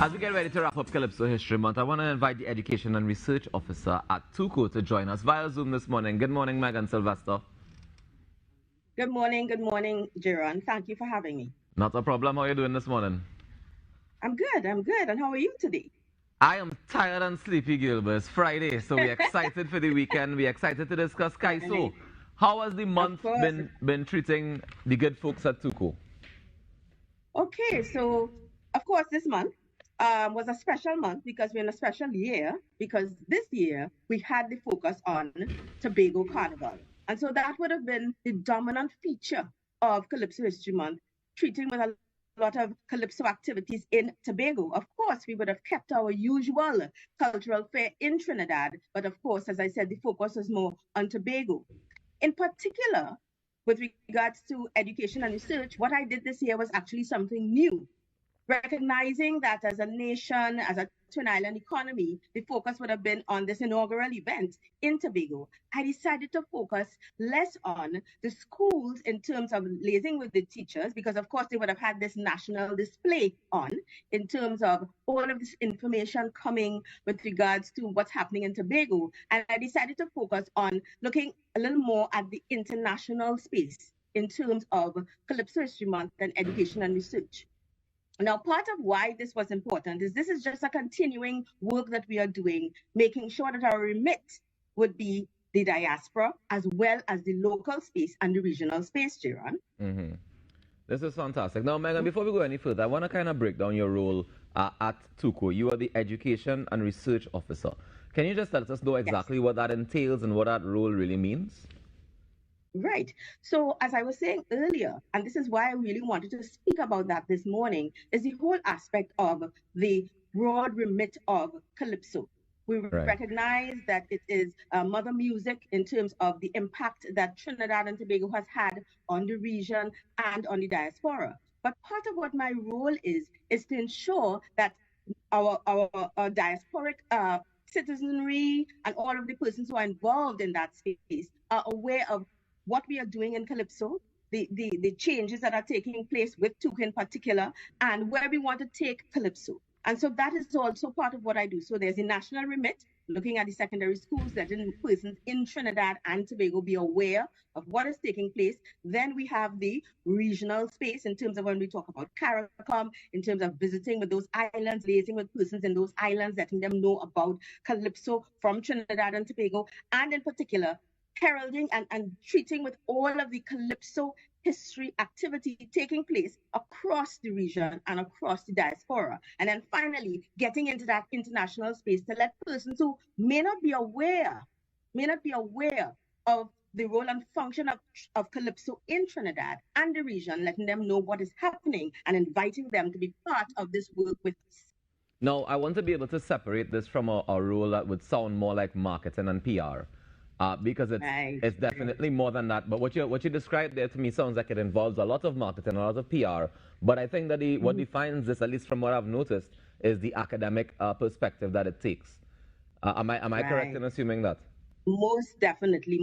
As we get ready to wrap up Calypso History Month, I want to invite the Education and Research Officer at TUCO to join us via Zoom this morning. Good morning, Megan Sylvester. Good morning, Jaron. Thank you for having me. Not a problem. How are you doing this morning? I'm good. And how are you today? I am tired and sleepy, Gilbert. It's Friday, so we're excited for the weekend. We're excited to discuss Calypso. How has the month been treating the good folks at TUCO? Okay, so of course this month was a special month because we're in a special year, because this year we had the focus on Tobago Carnival. And so that would have been the dominant feature of Calypso History Month, treating with a lot of Calypso activities in Tobago. Of course, we would have kept our usual cultural fair in Trinidad, but of course, as I said, the focus was more on Tobago. In particular, with regards to education and research, what I did this year was actually something new. Recognizing that as a nation, as a Twin Island economy, the focus would have been on this inaugural event in Tobago. I decided to focus less on the schools in terms of liaising with the teachers, because of course they would have had this national display on in terms of all of this information coming with regards to what's happening in Tobago. And I decided to focus on looking a little more at the international space in terms of Calypso History Month and education and research. Now, part of why this was important is this is just a continuing work that we are doing, making sure that our remit would be the diaspora as well as the local space and the regional space, Jaron. Mm-hmm. This is fantastic. Now, Megan, before we go any further, I want to kind of break down your role at TUCO. You are the Education and Research Officer. Can you just let us know exactly what that entails and what that role really means? Right. So as I was saying earlier, and this is why I really wanted to speak about that this morning, is the whole aspect of the broad remit of Calypso. We recognize that it is mother music in terms of the impact that Trinidad and Tobago has had on the region and on the diaspora. But part of what my role is to ensure that our diasporic citizenry and all of the persons who are involved in that space are aware of what we are doing in Calypso, the changes that are taking place with TUCO in particular, and where we want to take Calypso. And so that is also part of what I do. So there's a national remit, looking at the secondary schools, letting persons in Trinidad and Tobago be aware of what is taking place. Then we have the regional space in terms of when we talk about CARICOM, in terms of visiting with those islands, liaising with persons in those islands, letting them know about Calypso from Trinidad and Tobago, and in particular, heralding and treating with all of the Calypso history activity taking place across the region and across the diaspora. And then finally, getting into that international space to let persons who may not be aware of the role and function of Calypso in Trinidad and the region, letting them know what is happening and inviting them to be part of this work with us. Now, I want to be able to separate this from a role that would sound more like marketing and PR. Because it's definitely more than that. But what you described there to me sounds like it involves a lot of marketing, a lot of PR. But I think that what defines this, at least from what I've noticed, is the academic perspective that it takes. Am I correct in assuming that? Most definitely.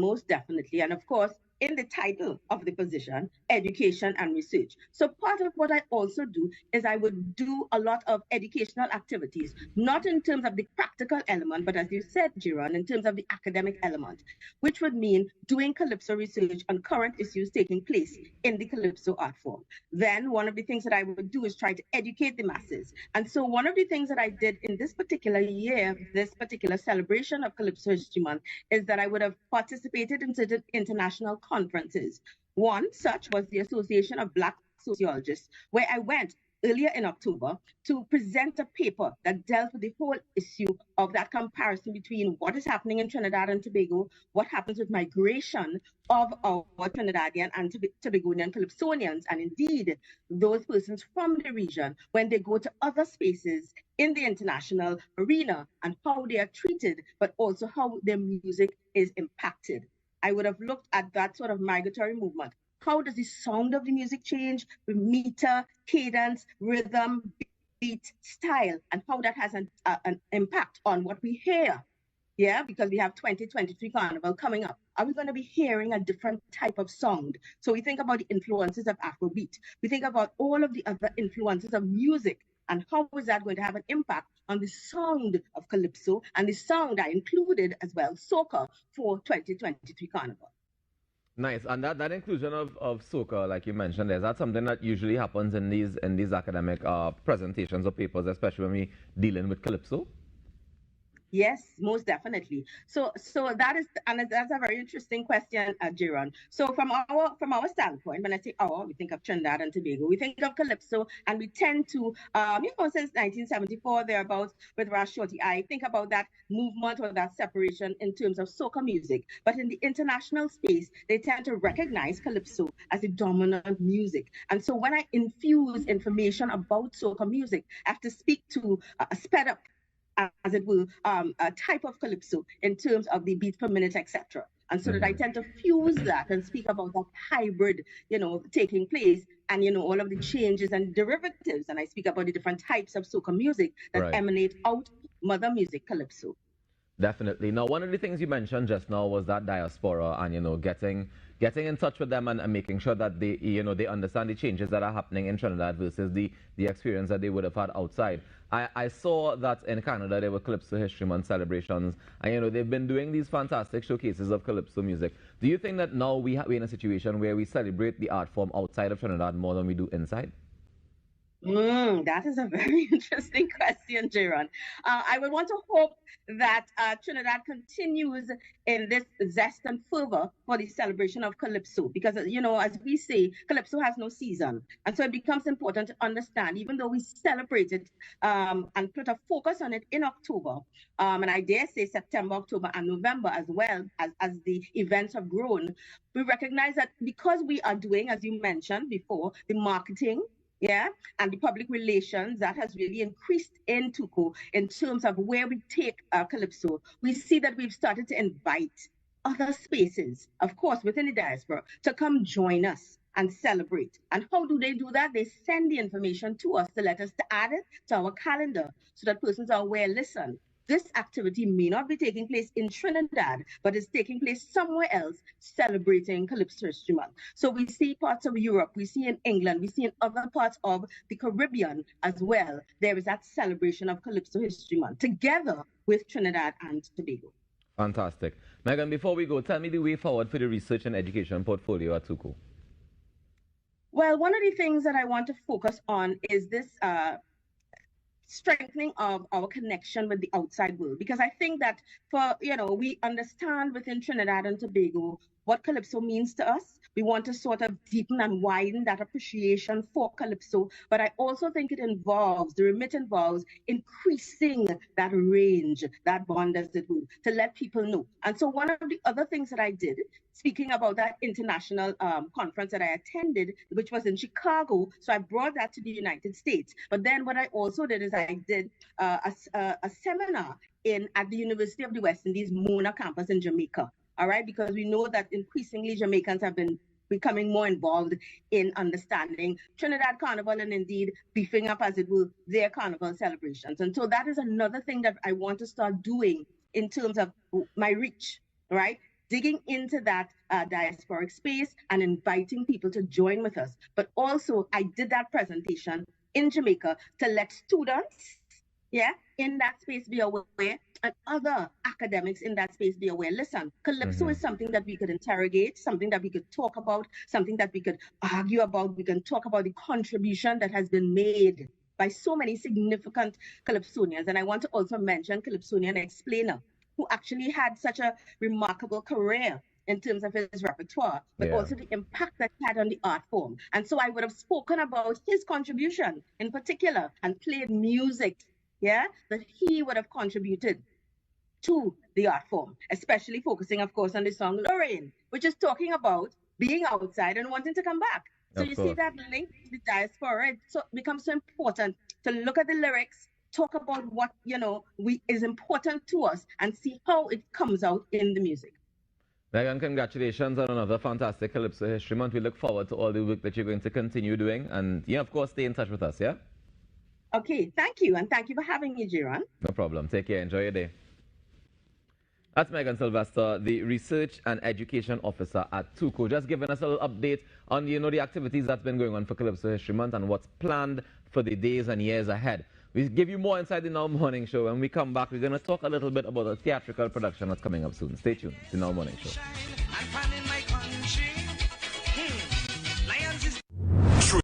And of course, in the title of the position, education and research. So part of what I also do is I would do a lot of educational activities, not in terms of the practical element, but as you said, Jaron, in terms of the academic element, which would mean doing Calypso research on current issues taking place in the Calypso art form. Then one of the things that I would do is try to educate the masses. And so one of the things that I did in this particular year, this particular celebration of Calypso History Month, is that I would have participated in certain international conferences. One such was the Association of Black Sociologists, where I went earlier in October to present a paper that dealt with the whole issue of that comparison between what is happening in Trinidad and Tobago, what happens with migration of our Trinidadian and Tobagonian Calypsonians, and indeed those persons from the region when they go to other spaces in the international arena, and how they are treated, but also how their music is impacted. I would have looked at that sort of migratory movement. How does the sound of the music change with meter, cadence, rhythm, beat, style, and how that has an impact on what we hear? Yeah, because we have 2023 Carnival coming up. Are we going to be hearing a different type of sound? So we think about the influences of Afrobeat. We think about all of the other influences of music And how is that going to have an impact on the sound of Calypso and the sound I included as well, soca, for 2023 Carnival. Nice. And that inclusion of soca, like you mentioned, is that something that usually happens in these academic presentations or papers, especially when we dealing with Calypso? Yes, most definitely. So that is, and that's a very interesting question, Jiron. So from our standpoint, when I say our, we think of Trinidad and Tobago, we think of Calypso, and we tend to, since 1974 thereabouts with Ras Shorty, I think about that movement or that separation in terms of soca music. But in the international space, they tend to recognize Calypso as a dominant music. And so when I infuse information about soca music, I have to speak to a sped up, as it will, a type of Calypso in terms of the beats per minute, etc. And so that I tend to fuse that and speak about that hybrid, taking place, and, all of the changes and derivatives. And I speak about the different types of soca music that emanate out mother music, Calypso. Definitely. Now, one of the things you mentioned just now was that diaspora and, getting in touch with them and making sure that they, they understand the changes that are happening in Trinidad versus the experience that they would have had outside. I saw that in Canada there were Calypso History Month celebrations, and they've been doing these fantastic showcases of Calypso music. Do you think that now we're in a situation where we celebrate the art form outside of Trinidad more than we do inside? That is a very interesting question, Jiron. I would want to hope that Trinidad continues in this zest and fervor for the celebration of Calypso, because, as we say, Calypso has no season. And so it becomes important to understand, even though we celebrate it and put a focus on it in October, and I dare say September, October, and November as well, as the events have grown, we recognize that because we are doing, as you mentioned before, the marketing, and the public relations, that has really increased in TUCO in terms of where we take Calypso. We see that we've started to invite other spaces, of course, within the diaspora, to come join us and celebrate. And how do they do that? They send the information to us to let us to add it to our calendar so that persons are aware, listen, this activity may not be taking place in Trinidad, but it's taking place somewhere else, celebrating Calypso History Month. So we see parts of Europe, we see in England, we see in other parts of the Caribbean as well. There is that celebration of Calypso History Month together with Trinidad and Tobago. Fantastic. Megan, before we go, tell me the way forward for the research and education portfolio at TUCO. Well, one of the things that I want to focus on is this strengthening of our connection with the outside world, because I think that we understand within Trinidad and Tobago what Calypso means to us. We want to sort of deepen and widen that appreciation for Calypso, but I also think the remit involves increasing that range, that bond, as it will, to let people know. And so one of the other things that I did, speaking about that international conference that I attended, which was in Chicago, so I brought that to the United States. But then what I also did is I did a seminar at the University of the West Indies, Mona campus in Jamaica. All right, because we know that increasingly Jamaicans have been becoming more involved in understanding Trinidad Carnival and indeed beefing up, as it will, their carnival celebrations. And so that is another thing that I want to start doing in terms of my reach, right? Digging into that diasporic space and inviting people to join with us. But also I did that presentation in Jamaica to let students, in that space be aware, and other academics in that space be aware. Listen, Calypso is something that we could interrogate, something that we could talk about, something that we could argue about. We can talk about the contribution that has been made by so many significant Calypsonians. And I want to also mention Calypsonian Explainer, who actually had such a remarkable career in terms of his repertoire, but also the impact that he had on the art form. And so I would have spoken about his contribution in particular and played music that he would have contributed to the art form, especially focusing, of course, on the song Lorraine, which is talking about being outside and wanting to come back. So you see that link to the diaspora. It becomes so important to look at the lyrics, talk about what is important to us, and see how it comes out in the music. Megan, congratulations on another fantastic Calypso History Month. We look forward to all the work that you're going to continue doing, and of course, stay in touch with us, yeah? Okay, thank you, and thank you for having me, Jiron. No problem. Take care. Enjoy your day. That's Megan Sylvester, the Research and Education Officer at TUCO, just giving us a little update on, the activities that's been going on for Calypso History Month and what's planned for the days and years ahead. We give you more inside in our morning show. When we come back, we're going to talk a little bit about a theatrical production that's coming up soon. Stay tuned. It's in our morning show.